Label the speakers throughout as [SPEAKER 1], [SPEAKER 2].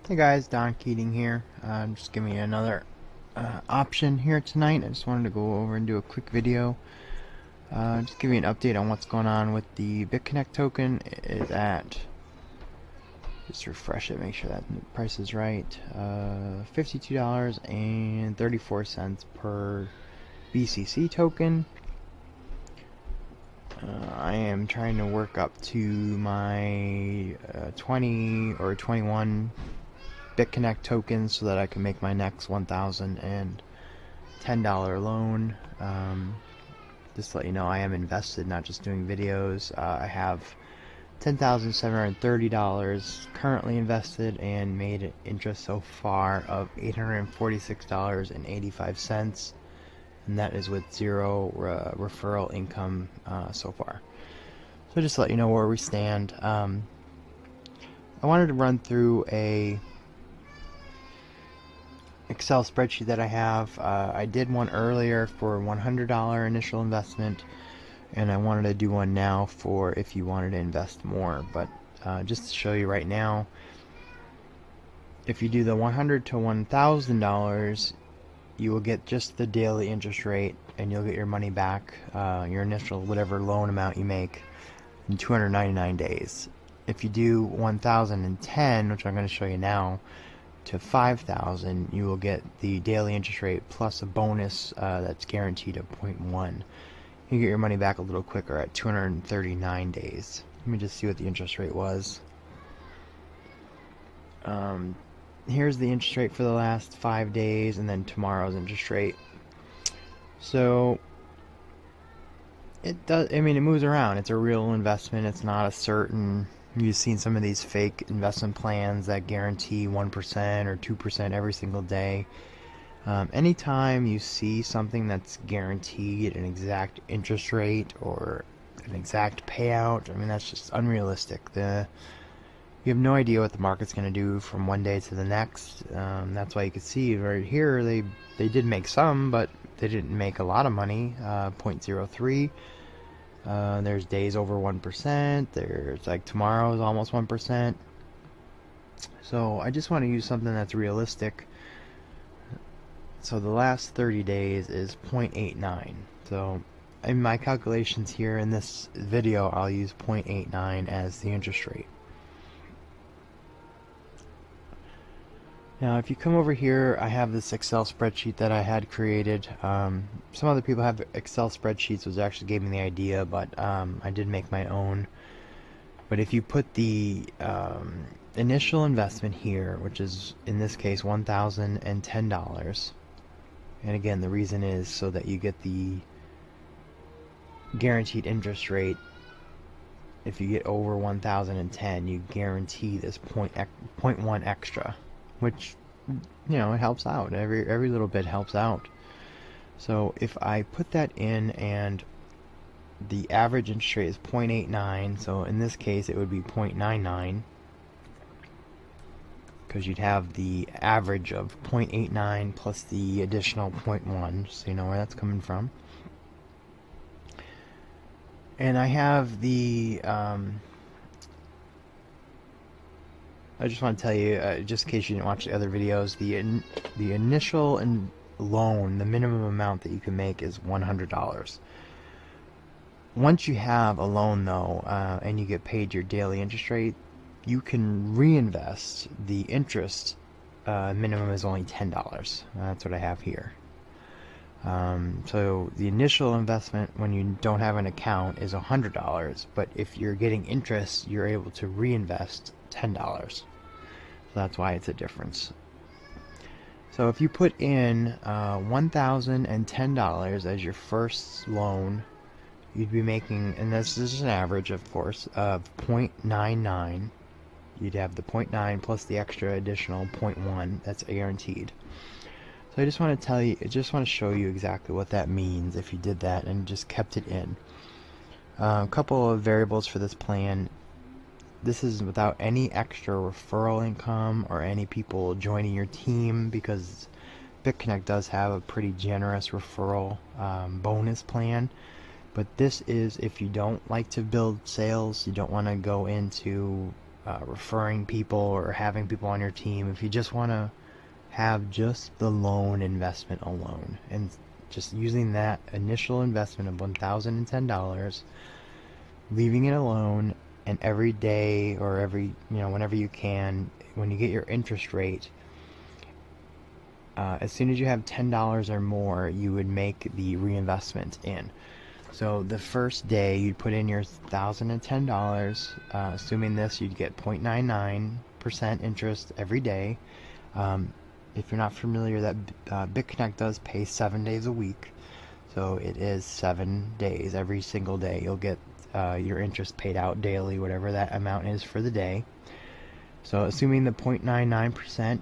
[SPEAKER 1] Hey guys, Don Keating here. Just giving you another option here tonight. I just wanted to go over and do a quick video. Just give you an update on what's going on with the BitConnect token. It is at, just refresh it, make sure that the price is right, $52.34 per BCC token. I am trying to work up to my 20 or 21 BitConnect tokens so that I can make my next $1,010 loan. Just to let you know, I am invested, not just doing videos. I have $10,730 currently invested and made interest so far of $846.85, and that is with zero referral income so far. So just to let you know where we stand. I wanted to run through a Excel spreadsheet that I have. I did one earlier for $100 initial investment, and I wanted to do one now for if you wanted to invest more. But just to show you right now, if you do the $100 to $1,000, you will get just the daily interest rate, and you'll get your money back, your initial whatever loan amount you make, in 299 days. If you do 1,010, which I'm going to show you now, to 5,000, you will get the daily interest rate plus a bonus that's guaranteed at 0.1. You get your money back a little quicker at 239 days. Let me just see what the interest rate was. Here's the interest rate for the last 5 days, and then tomorrow's interest rate. So it does, I mean, it moves around. It's a real investment. It's not a certain, you've seen some of these fake investment plans that guarantee 1% or 2% every single day. Anytime you see something that's guaranteed an exact interest rate or an exact payout, I mean, that's just unrealistic. You have no idea what the market's going to do from one day to the next. That's why you can see right here, they did make some, but they didn't make a lot of money, 0.03. There's days over 1%. There's like tomorrow is almost 1%. So I just want to use something that's realistic. So the last 30 days is 0.89. So in my calculations here in this video, I'll use 0.89 as the interest rate. Now if you come over here, I have this Excel spreadsheet that I had created. Some other people have Excel spreadsheets, which actually gave me the idea, but I did make my own. But if you put the initial investment here, which is in this case $1,010, and again the reason is so that you get the guaranteed interest rate. If you get over 1,010, you guarantee this 0.1 extra, which, you know, it helps out. Every little bit helps out. So if I put that in, and the average interest rate is 0.89, so in this case it would be 0.99, because you'd have the average of 0.89 plus the additional 0.1, so you know where that's coming from. And I have the I just want to tell you, just in case you didn't watch the other videos, the initial loan, the minimum amount that you can make is $100. Once you have a loan, though, and you get paid your daily interest rate, you can reinvest. The interest minimum is only $10. That's what I have here. So the initial investment when you don't have an account is $100, but if you're getting interest, you're able to reinvest $10. So that's why it's a difference. So if you put in $1,010 as your first loan, you'd be making, and this is an average, of course, of 0.99. You'd have the 0.9 plus the extra additional 0.1 that's guaranteed. So I just want to tell you, I just want to show you exactly what that means if you did that and just kept it in. A couple of variables for this plan. This is without any extra referral income or any people joining your team, because BitConnect does have a pretty generous referral bonus plan. But this is if you don't like to build sales, you don't want to go into referring people or having people on your team, if you just want to have just the loan investment alone and just using that initial investment of $1,010, leaving it alone, and every day or whenever you can, when you get your interest rate, as soon as you have $10 or more, you would make the reinvestment in. So the first day you'd put in your $1,010, assuming this, you'd get 0.99% interest every day. If you're not familiar, that BitConnect does pay 7 days a week, so it is 7 days. Every single day you'll get your interest paid out daily, whatever that amount is for the day. So assuming the 0.99%,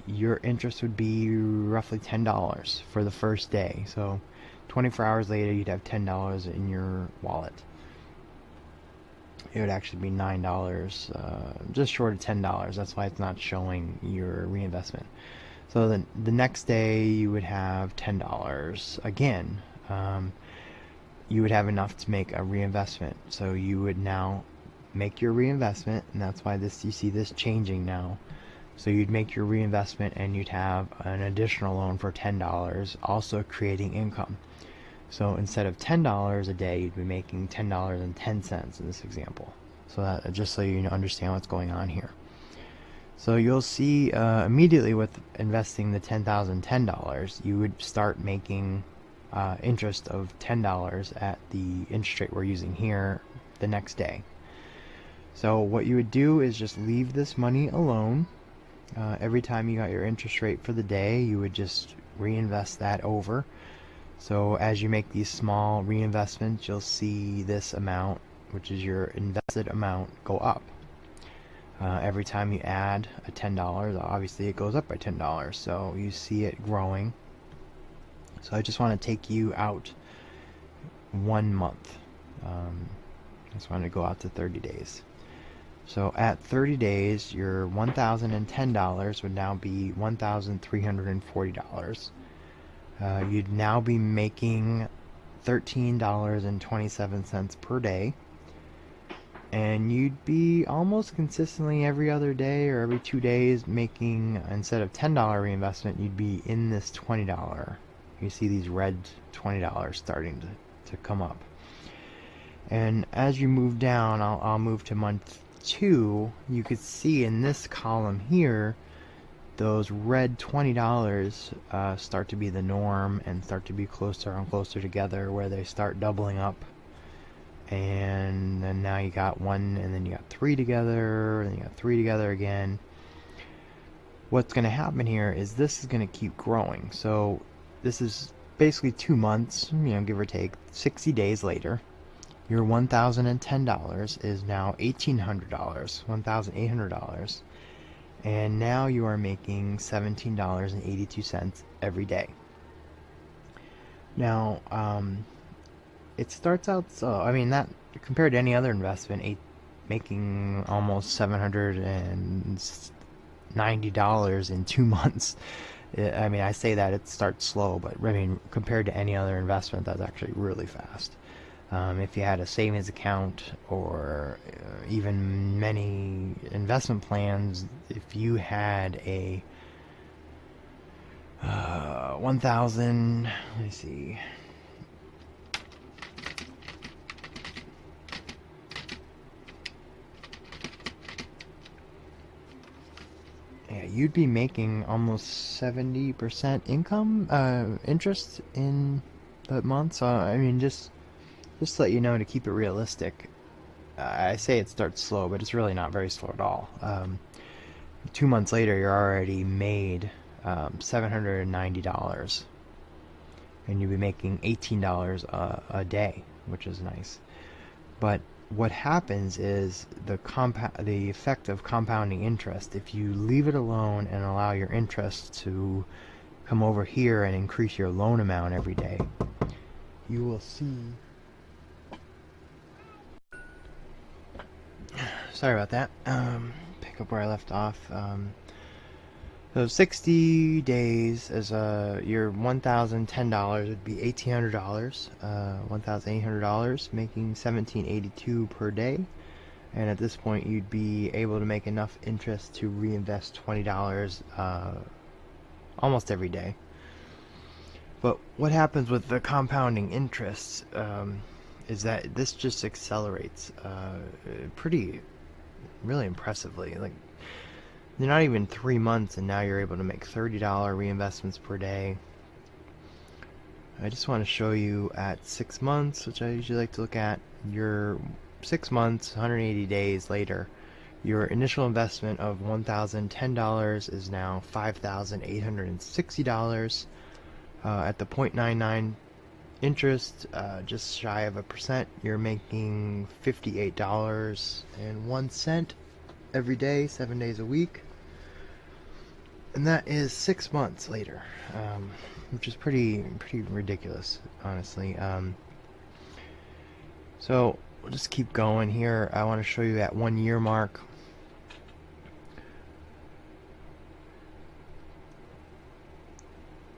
[SPEAKER 1] your interest would be roughly $10 for the first day. So 24 hours later, you'd have $10 in your wallet. It would actually be $9, just short of $10. That's why it's not showing your reinvestment. So then the next day, you would have $10 again. You would have enough to make a reinvestment. So you would now make your reinvestment, and that's why you see this changing now. So you'd make your reinvestment and you'd have an additional loan for $10, also creating income. So instead of $10 a day, you'd be making $10.10 in this example. So that, just so you understand what's going on here. So you'll see immediately with investing the $10,010, you would start making interest of $10 at the interest rate we're using here the next day. So what you would do is just leave this money alone. Every time you got your interest rate for the day, you would just reinvest that over. So as you make these small reinvestments, you'll see this amount, which is your invested amount, go up. Every time you add a $10, obviously it goes up by $10, so you see it growing. So I just want to take you out 1 month. I just wanted to go out to 30 days. So at 30 days, your $1,010 would now be $1,340. You'd now be making $13.27 per day, and you'd be almost consistently every other day or every 2 days making, instead of $10 reinvestment, you'd be in this $20. You see these red $20 starting to come up. And as you move down, I'll move to month 2. You could see in this column here, those red $20 start to be the norm and start to be closer and closer together, where they start doubling up. And then now you got 1, and then you got 3 together, and then you got 3 together again. What's going to happen here is this is going to keep growing. So this is basically 2 months, give or take, 60 days later. Your $1,010 is now $1,800, $1,800. And now you are making $17.82 every day. Now, it starts out so, that compared to any other investment, making almost $790 in 2 months. I say that it starts slow, but compared to any other investment, that's actually really fast. If you had a savings account or even many investment plans, if you had a 1,000, let me see, yeah, you'd be making almost 70% income, interest in that month. So just to let you know, to keep it realistic, I say it starts slow, but it's really not very slow at all. 2 months later, you're already made $790, and you'll be making $18 a day, which is nice. But what happens is the effect of compounding interest. If you leave it alone and allow your interest to come over here and increase your loan amount every day, you will see. Sorry about that. Pick up where I left off. So 60 days as your $1,010 would be $1,800. $1,800, making $17.82 per day. and at this point you'd be able to make enough interest to reinvest $20 almost every day. But what happens with the compounding interests is that this just accelerates really impressively. Like, you're not even 3 months and now you're able to make $30 reinvestments per day. I just want to show you at 6 months, which I usually like to look at. Your 6 months, 180 days later, your initial investment of $1,010 is now $5,860. At the 0.99 interest, just shy of 1%, you're making $58.01 every day, 7 days a week. And that is 6 months later, which is pretty ridiculous, honestly. So we'll just keep going here. I want to show you at 1 year mark.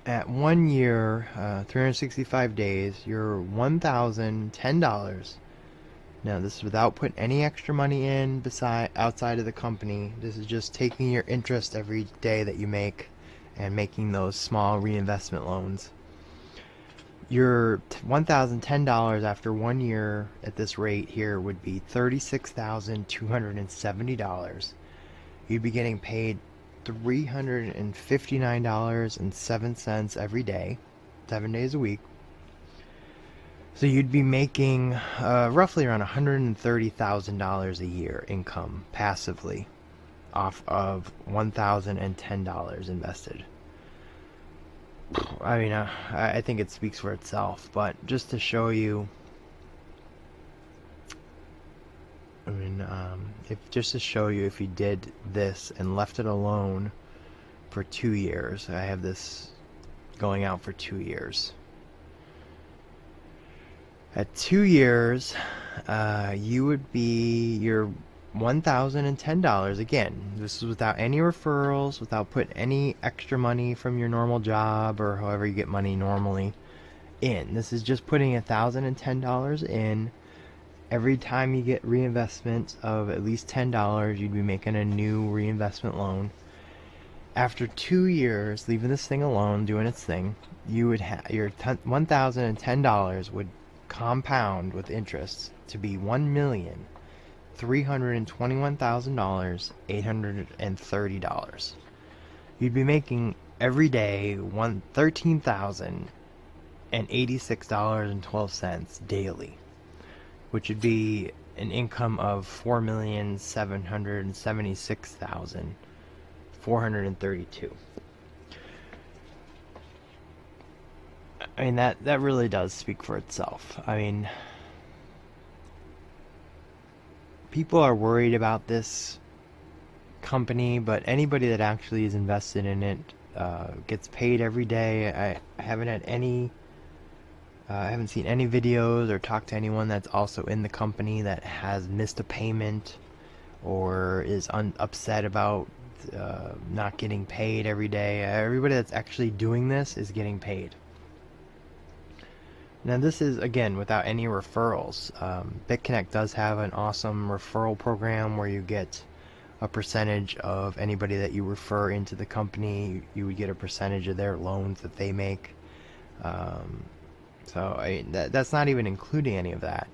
[SPEAKER 1] At 1 year, 365 days, you're $1,010. Now, this is without putting any extra money in outside of the company. This is just taking your interest every day that you make and making those small reinvestment loans. Your $1,010 after 1 year at this rate here would be $36,270. You'd be getting paid $359.07 every day, 7 days a week. So you'd be making roughly around $130,000 a year income passively off of $1,010 invested. I mean, I think it speaks for itself, but just to show you, I mean, just to show you, if you did this and left it alone for 2 years, I have this going out for 2 years. At 2 years, you would be your $1,010 again. This is without any referrals, without putting any extra money from your normal job or however you get money normally in. This is just putting $1,010 in. Every time you get reinvestment of at least $10, you'd be making a new reinvestment loan. After 2 years, leaving this thing alone, doing its thing, you would have your $1,010 would compound with interest to be $1,321,830. You'd be making every day $13,086.12 daily, which would be an income of $4,776,432. I mean, that really does speak for itself. I mean, people are worried about this company, but anybody that actually is invested in it gets paid every day. I haven't had any I haven't seen any videos or talked to anyone that's also in the company that has missed a payment or is upset about not getting paid every day. Everybody that's actually doing this is getting paid. Now, this is, again, without any referrals. BitConnect does have an awesome referral program where you get a percentage of anybody that you refer into the company. You would get a percentage of their loans that they make. So that's not even including any of that.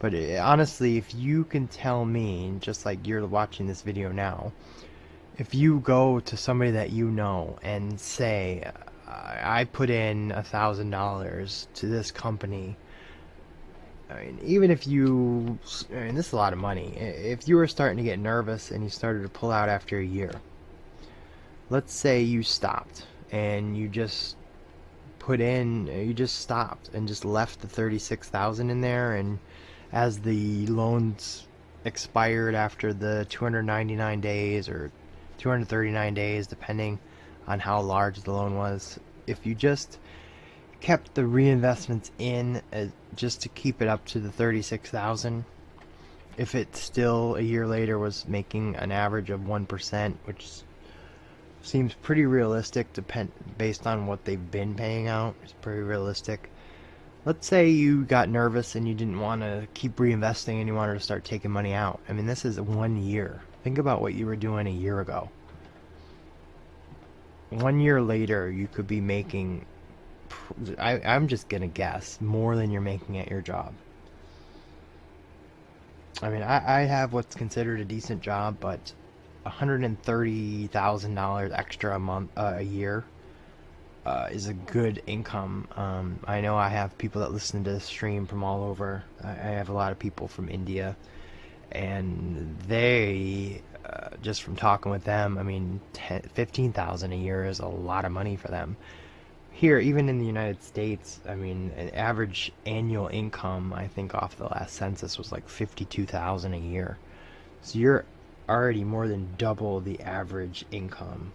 [SPEAKER 1] But honestly, if you can tell me, just like you're watching this video now, if you go to somebody that you know and say, I put in $1,000 to this company. I mean, even if you, I mean, this is a lot of money. If you were starting to get nervous and you started to pull out after a year, let's say you stopped and you just you just stopped and just left the $36,000 in there, and as the loans expired after the 299 days or 239 days, depending on how large the loan was, if you just kept the reinvestments in just to keep it up to the 36,000, if it still a year later was making an average of 1%, which seems pretty realistic based on what they've been paying out, it's pretty realistic. let's say you got nervous and you didn't want to keep reinvesting and you wanted to start taking money out. I mean, this is 1 year. Think about what you were doing a year ago. 1 year later, you could be making, I'm just going to guess, more than you're making at your job. I mean, I have what's considered a decent job, but $130,000 extra a month, a year, is a good income. I know I have people that listen to this stream from all over. I have a lot of people from India, and they, just from talking with them, I mean, 15,000 a year is a lot of money for them. Here, even in the United States, I mean, an average annual income, I think off the last census, was like 52,000 a year. So you're already more than double the average income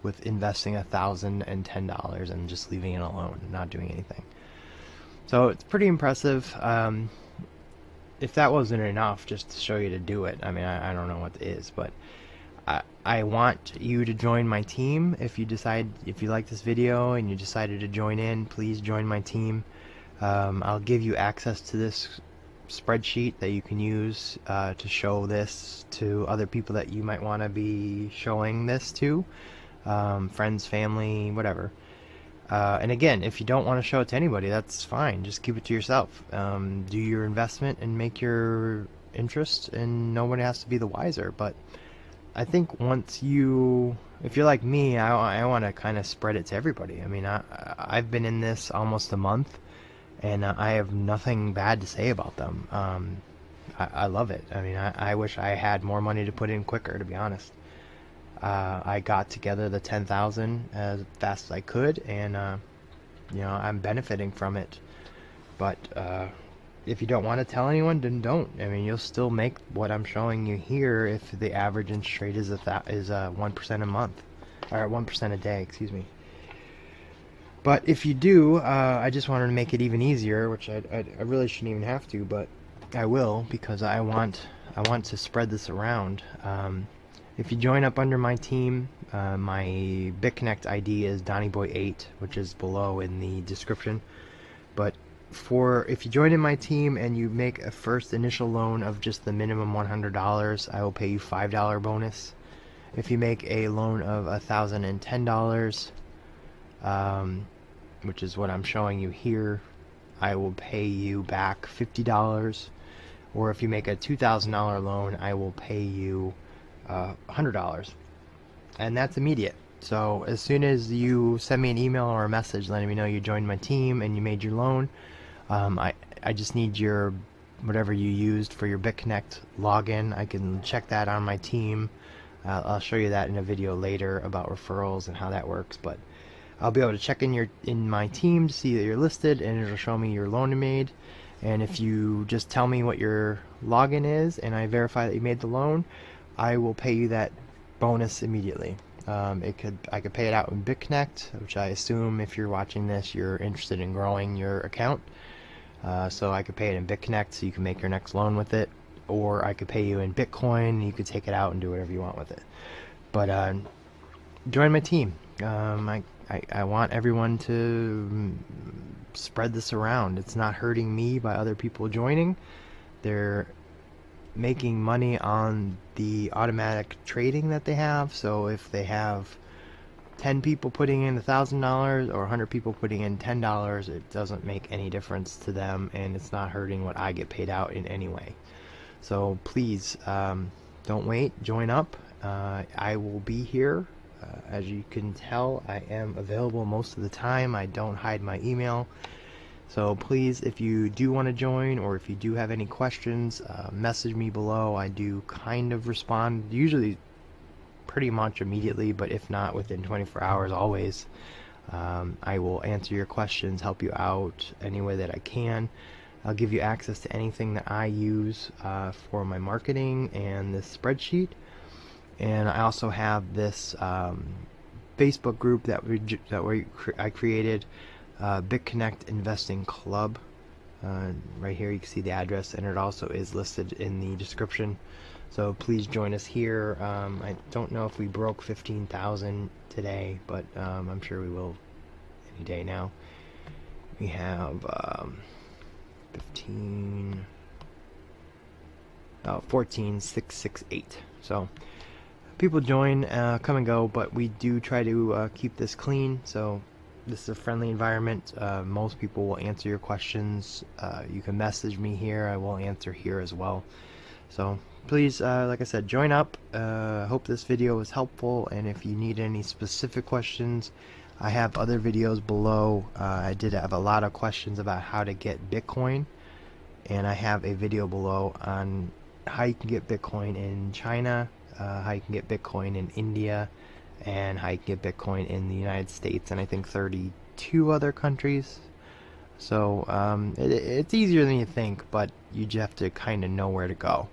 [SPEAKER 1] with investing $1,010 and just leaving it alone and not doing anything. So it's pretty impressive. If that wasn't enough just to show you to do it, I mean, I don't know what it is, but I want you to join my team. If you like this video and you decided to join in, please join my team. I'll give you access to this spreadsheet that you can use to show this to other people that you might want to be showing this to, friends, family, whatever. And again, if you don't want to show it to anybody, that's fine. Just keep it to yourself. Do your investment and make your interest, and nobody has to be the wiser. But I think if you're like me, I want to kind of spread it to everybody. I mean, I've been in this almost a month, and I have nothing bad to say about them. I love it. I mean, I wish I had more money to put in quicker, to be honest. I got together the 10,000 as fast as I could, and I'm benefiting from it. But if you don't want to tell anyone, then don't. I mean, you'll still make what I'm showing you here if the average interest rate is 1% a month, or 1% a day, excuse me. But if you do, I just wanted to make it even easier, which I really shouldn't even have to, but I will, because I want to spread this around. If you join up under my team, my BitConnect ID is DonnieBoy8, which is below in the description. But if you join in my team and you make a first initial loan of just the minimum $100, I will pay you $5 bonus. If you make a loan of $1,010, which is what I'm showing you here, I will pay you back $50. Or if you make a $2,000 loan, I will pay you $100, and that's immediate. So as soon as you send me an email or a message letting me know you joined my team and you made your loan, I just need your whatever you used for your BitConnect login. I can check that on my team. I'll show you that in a video later about referrals and how that works, but I'll be able to check in my team to see that you're listed, and it'll show me your loan you made. And if you just tell me what your login is and I verify that you made the loan, I will pay you that bonus immediately. I could pay it out in BitConnect, which I assume if you're watching this, you're interested in growing your account. So I could pay it in BitConnect so you can make your next loan with it, or I could pay you in Bitcoin and you could take it out and do whatever you want with it. But join my team. I want everyone to spread this around. It's not hurting me by other people joining. They're making money on the automatic trading that they have. So if they have 10 people putting in $1,000 or 100 people putting in $10, it doesn't make any difference to them, and it's not hurting what I get paid out in any way. So please, don't wait, join up. I will be here. As you can tell, I am available most of the time. I don't hide my email. So please, if you do want to join, or if you do have any questions, message me below. I do kind of respond, usually pretty much immediately, but if not, within 24 hours always. I will answer your questions, help you out any way that I can. I'll give you access to anything that I use for my marketing and this spreadsheet. And I also have this Facebook group that I created, BitConnect Investing Club. Right here you can see the address, and it also is listed in the description. So please join us here. I don't know if we broke 15,000 today, but I'm sure we will any day now. We have 15, 14,668. So people join, come and go, but we do try to keep this clean. So this is a friendly environment. Most people will answer your questions. You can message me here. I will answer here as well. So please, like I said, join up. Hope this video was helpful, and if you need any specific questions, I have other videos below. I did have a lot of questions about how to get Bitcoin, and I have a video below on how you can get Bitcoin in China, how you can get Bitcoin in India, and how you can get Bitcoin in the United States, and I think 32 other countries. So it's easier than you think, but you just have to kind of know where to go.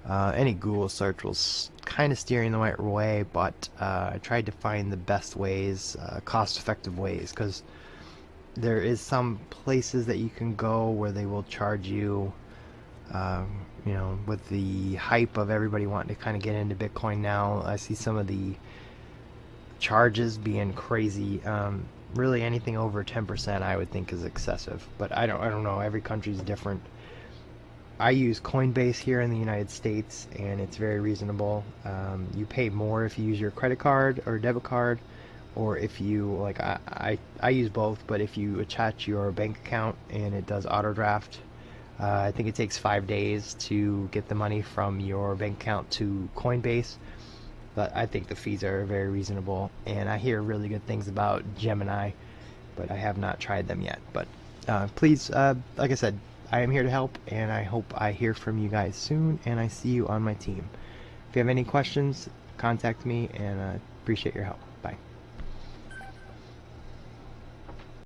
[SPEAKER 1] Any Google search will kind of steer you in the right way, but I tried to find the best ways, cost-effective ways, because there is some places that you can go where they will charge you, you know, with the hype of everybody wanting to kind of get into Bitcoin now. I see some of the charges being crazy. Really, anything over 10% I would think is excessive, but I don't know. Every country's different. I use Coinbase here in the United States, and it's very reasonable. You pay more if you use your credit card or debit card, or if you, like I use both, but if you attach your bank account and it does auto draft, I think it takes 5 days to get the money from your bank account to Coinbase. But I think the fees are very reasonable, and I hear really good things about Gemini, but I have not tried them yet. But please, like I said, I am here to help, and I hope I hear from you guys soon, and I see you on my team. If you have any questions, contact me, and I appreciate your help. Bye.